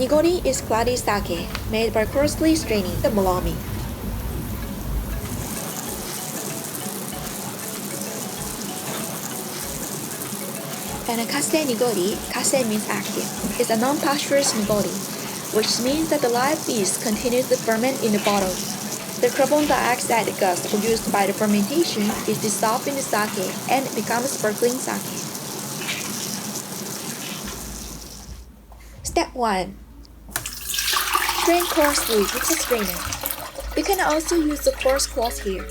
Nigori is cloudy sake made by coarsely straining the malami. And kase nigori, kase means active, is a non-pasturous nigori, which means that the live yeast continues to ferment in the bottle. The carbon dioxide gas produced by the fermentation is dissolved in the sake and becomes sparkling sake. Step 1. Strain coarsely with a strainer. You can also use the coarse cloth here.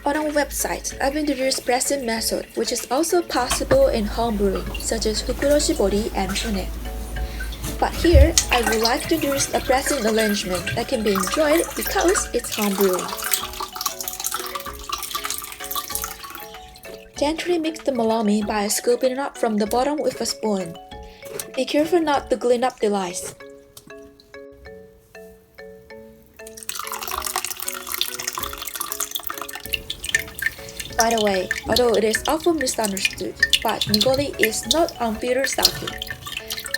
On our website, I've introduced pressing method, which is also possible in home brewing, such as fukuro shibori and shone. But here, I would like to introduce a pressing arrangement that can be enjoyed because it's home brewing. Gently mix the malami by scooping it up from the bottom with a spoon. Be careful not to clean up the lice. By the way, although it is often misunderstood, but Nigori is not unfiltered sake.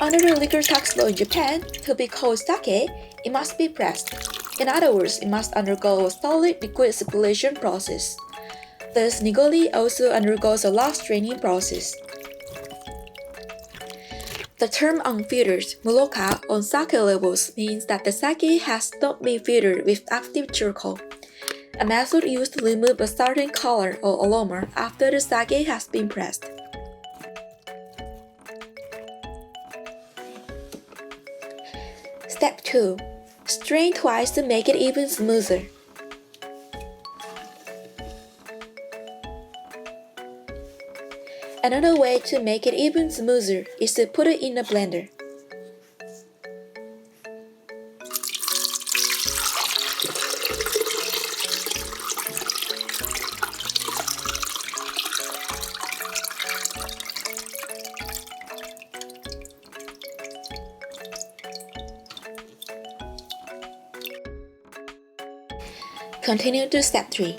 Under the liquor tax law in Japan, to be called sake, it must be pressed. In other words, it must undergo a solid liquid circulation process. Thus, Nigori also undergoes a log straining process. The term unfiltered, muroka, on sake labels means that the sake has not been filtered with active charcoal, a method used to remove a certain color or aroma after the sake has been pressed. Step 2. Strain twice to make it even smoother. Another way to make it even smoother is to put it in a blender. Continue to step 3.